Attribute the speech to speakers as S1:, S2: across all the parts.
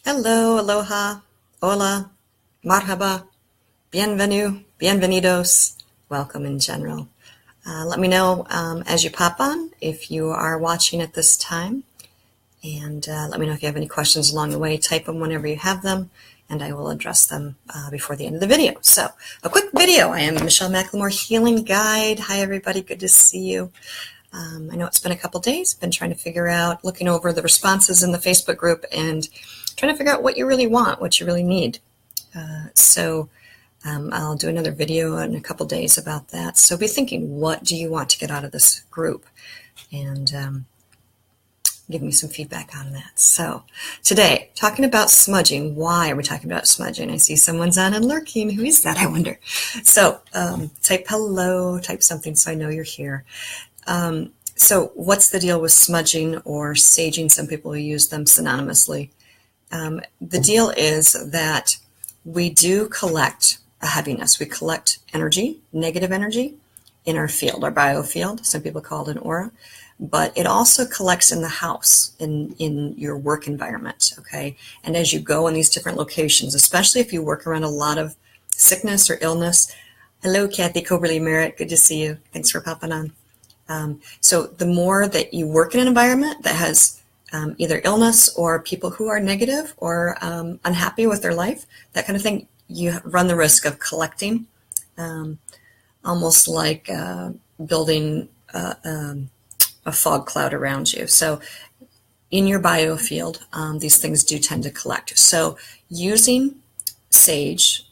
S1: Hello, aloha, hola, marhaba, bienvenue, bienvenidos, welcome in general. Let me know as you pop on if you are watching at this time, and let me know if you have any questions along the way. Type them whenever you have them, and I will address them before the end of the video. So, a quick video. I am Michelle McLemore, Healing Guide. Hi, everybody. Good to see you. I know it's been a couple days. Been trying to figure out, looking over the responses in the Facebook group and trying to figure out what you really want, what you really need. So I'll do another video in a couple days about that. So be thinking, what do you want to get out of this group? And give me some feedback on that. So today, talking about smudging. Why are we talking about smudging? I see someone's on and lurking. Who is that, I wonder? So type hello, type something so I know you're here. So what's the deal with smudging or saging? Some people use them synonymously. The deal is that we do collect a heaviness. We collect energy, negative energy, in our field, our biofield. Some people call it an aura. But it also collects in the house, in your work environment, okay? And as you go in these different locations, especially if you work around a lot of sickness or illness. Hello, Kathy Coberly Merritt. Good to see you. Thanks for popping on. So the more that you work in an environment that has either illness or people who are negative or unhappy with their life, that kind of thing, you run the risk of collecting, almost like building a fog cloud around you. So in your biofield, these things do tend to collect. So using sage,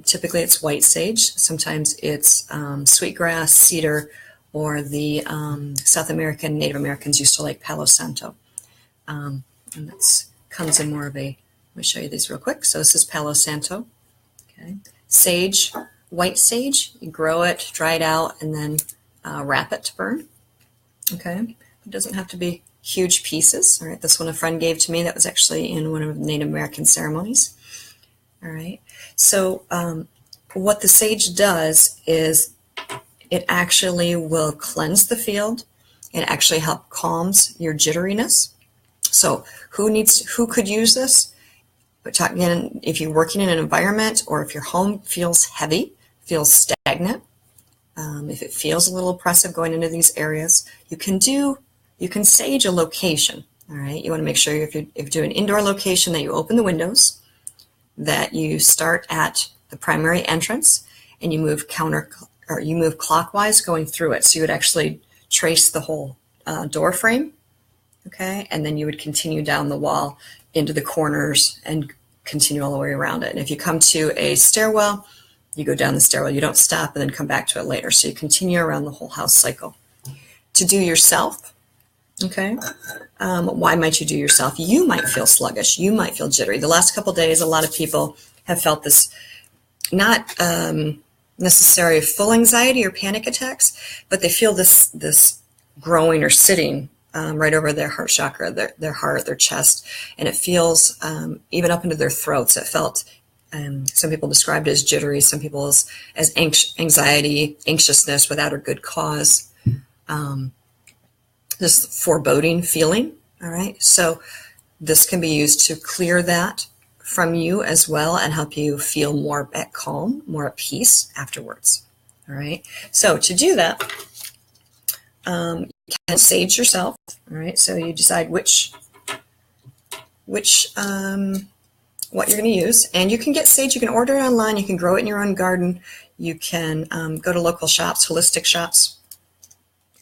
S1: typically it's white sage, sometimes it's sweetgrass, cedar, or the South American, Native Americans used to like Palo Santo. And that comes in more of a, let me show you these real quick. So this is Palo Santo. Okay. Sage, white sage, you grow it, dry it out, and then wrap it to burn. Okay. It doesn't have to be huge pieces. All right. This one a friend gave to me that was actually in one of the Native American ceremonies. All right. So what the sage does is it actually will cleanse the field. It actually helps calms your jitteriness. So who could use this? We're talking if you're working in an environment or if your home feels heavy, feels stagnant, if it feels a little oppressive going into these areas, you can sage a location. All right. You want to make sure if you do an indoor location that you open the windows, that you start at the primary entrance and you move clockwise going through it. So you would actually trace the whole door frame, okay? And then you would continue down the wall into the corners and continue all the way around it. And if you come to a stairwell, you go down the stairwell. You don't stop and then come back to it later. So you continue around the whole house cycle. To do yourself, okay? Why might you do yourself? You might feel sluggish. You might feel jittery. The last couple of days, a lot of people have felt this, not necessarily full anxiety or panic attacks, but they feel this growing or sitting right over their heart chakra, their heart, their chest, and it feels even up into their throats. It felt, some people described it as jittery, some people as anxiety, anxiousness without a good cause, this foreboding feeling. All right, so this can be used to clear that from you as well and help you feel more at calm, more at peace afterwards. All right. So to do that, you can sage yourself. All right. So you decide which what you're going to use, and you can get sage. You can order it online. You can grow it in your own garden. You can go to local shops, holistic shops.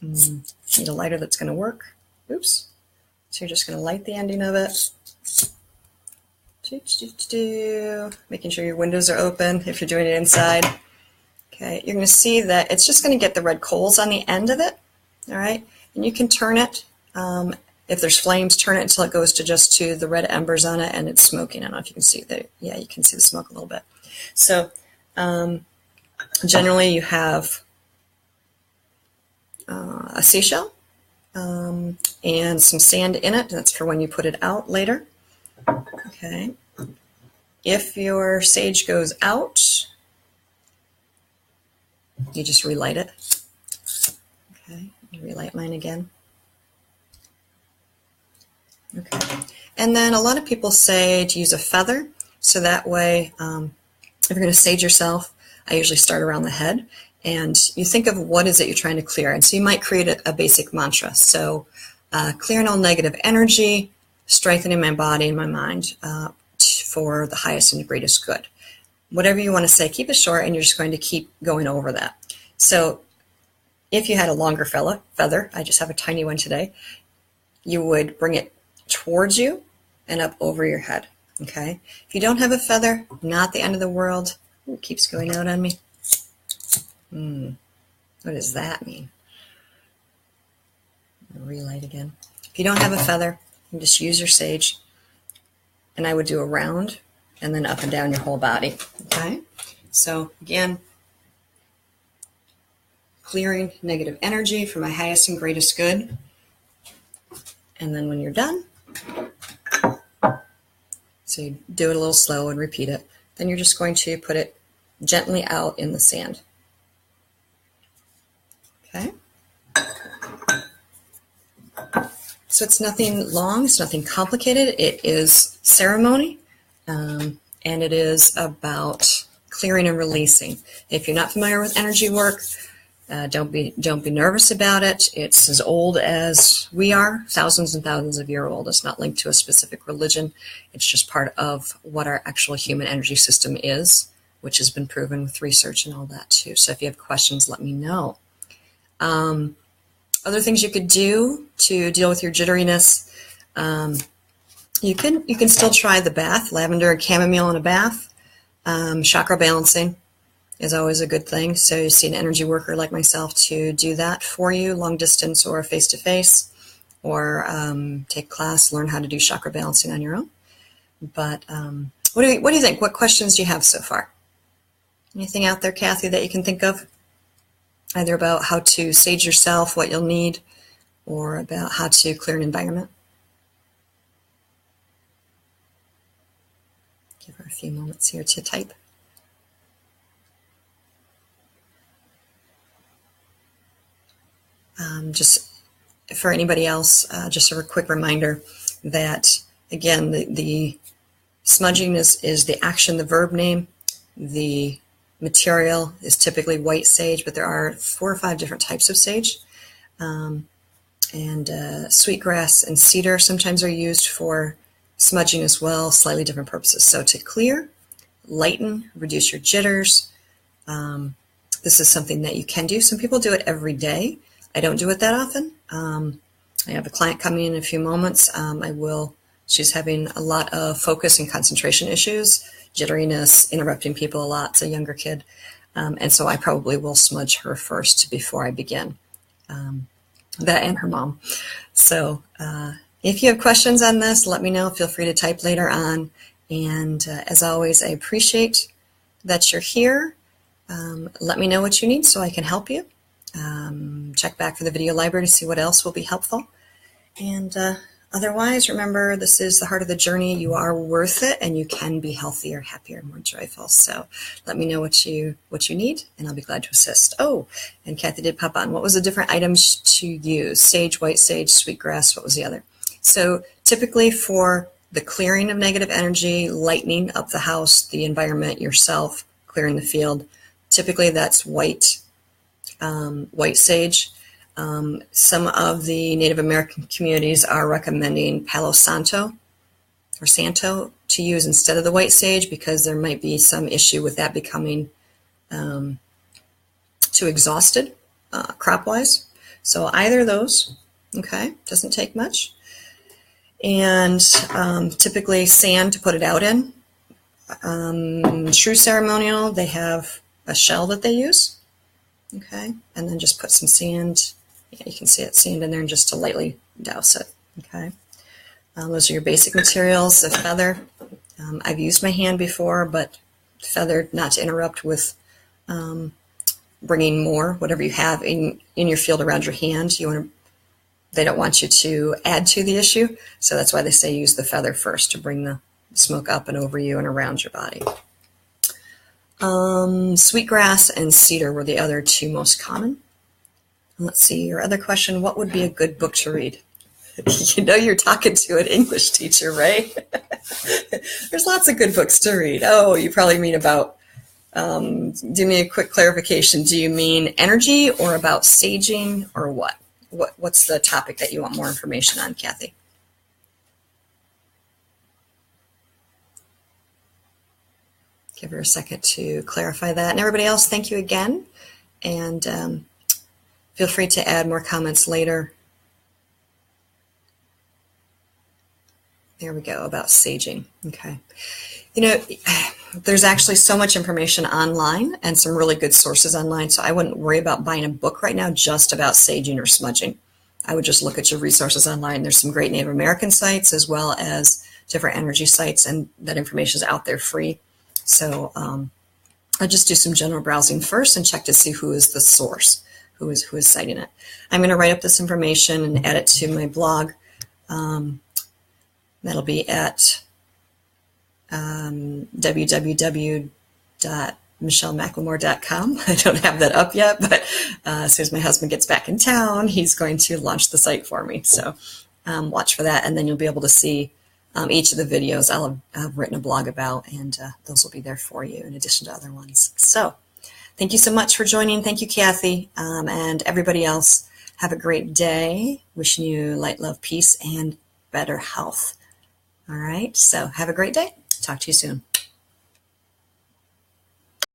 S1: Need a lighter that's going to work. Oops. So you're just going to light the ending of it. Making sure your windows are open if you're doing it inside. Okay, you're going to see that it's just going to get the red coals on the end of it. All right, and you can turn it. If there's flames, turn it until it goes to the red embers on it and it's smoking. I don't know if you can see that. Yeah, you can see the smoke a little bit. So generally you have a seashell and some sand in it. That's for when you put it out later. Okay. If your sage goes out, you just relight it. Okay, relight mine again. Okay. And then a lot of people say to use a feather, so that way, if you're going to sage yourself, I usually start around the head, and you think of what is it you're trying to clear. And so you might create a basic mantra. So clearing all negative energy, strengthening my body and my mind for the highest and greatest good. Whatever you want to say, keep it short, and you're just going to keep going over that. So if you had a longer feather, I just have a tiny one today, you would bring it towards you and up over your head. Okay. If you don't have a feather, not the end of the world. Ooh, it keeps going out on me. What does that mean? I'll relight again. If you don't have a feather, you just use your sage, and I would do a round and then up and down your whole body. Okay. So again, clearing negative energy for my highest and greatest good. And then when you're done, so you do it a little slow and repeat it, then you're just going to put it gently out in the sand. Okay. So it's nothing long, it's nothing complicated. It is ceremony, and it is about clearing and releasing. If you're not familiar with energy work, don't be nervous about it. It's as old as we are, thousands and thousands of years old. It's not linked to a specific religion. It's just part of what our actual human energy system is, which has been proven with research and all that too. So if you have questions, let me know. Other things you could do to deal with your jitteriness, you can still try the bath, lavender and chamomile in a bath. Chakra balancing is always a good thing. So you see an energy worker like myself to do that for you, long distance or face-to-face, or take a class, learn how to do chakra balancing on your own. But what do you think? What questions do you have so far? Anything out there, Kathy, that you can think of? Either about how to sage yourself, what you'll need, or about how to clear an environment. Give her a few moments here to type. Just for anybody else, just a quick reminder that, again, the smudging is the action, the verb name. The material is typically white sage, but there are 4 or 5 different types of sage. And sweetgrass and cedar sometimes are used for smudging as well, slightly different purposes. So to clear, lighten, reduce your jitters, this is something that you can do. Some people do it every day. I don't do it that often. I have a client coming in a few moments. She's having a lot of focus and concentration issues, jitteriness, interrupting people a lot. It's a younger kid. And so I probably will smudge her first before I begin. That and her mom. So if you have questions on this, let me know. Feel free to type later on. And as always, I appreciate that you're here. Let me know what you need so I can help you. Check back for the video library to see what else will be helpful. And otherwise, remember, this is the heart of the journey. You are worth it, and you can be healthier, happier, more joyful. So let me know what you need, and I'll be glad to assist. Oh, and Kathy did pop on. What was the different items to use? Sage, white sage, sweetgrass. What was the other? So typically for the clearing of negative energy, lightening up the house, the environment, yourself, clearing the field, typically that's white sage. Some of the Native American communities are recommending Palo Santo or Santo to use instead of the white sage because there might be some issue with that becoming too exhausted crop-wise. So either of those, okay, doesn't take much. And typically sand to put it out in. True ceremonial, they have a shell that they use. Okay, and then just put some sand. Yeah, you can see it, sand in there, and just to lightly douse it. Okay, those are your basic materials. A feather. I've used my hand before, but feather, not to interrupt with bringing more, whatever you have in your field around your hand. They don't want you to add to the issue, so that's why they say use the feather first to bring the smoke up and over you and around your body. Sweetgrass and cedar were the other 2 most common. Let's see, your other question, what would be a good book to read? You know you're talking to an English teacher, right? There's lots of good books to read. Oh, you probably mean about, do me a quick clarification. Do you mean energy or about saging or what? What's the topic that you want more information on, Kathy? Give her a second to clarify that. And everybody else, thank you again. And feel free to add more comments later. There we go, about saging. Okay. You know, there's actually so much information online and some really good sources online, so I wouldn't worry about buying a book right now just about saging or smudging. I would just look at your resources online. There's some great Native American sites as well as different energy sites, and that information is out there free. So I'll just do some general browsing first and check to see who is the source, who is citing it. I'm going to write up this information and add it to my blog. That'll be at www.michellemclemore.com. I don't have that up yet, but as soon as my husband gets back in town, he's going to launch the site for me. So watch for that, and then you'll be able to see each of the videos I'll have written a blog about, and those will be there for you in addition to other ones. So thank you so much for joining. Thank you, Kathy, and everybody else. Have a great day. Wishing you light, love, peace, and better health. All right, so have a great day. Talk to you soon.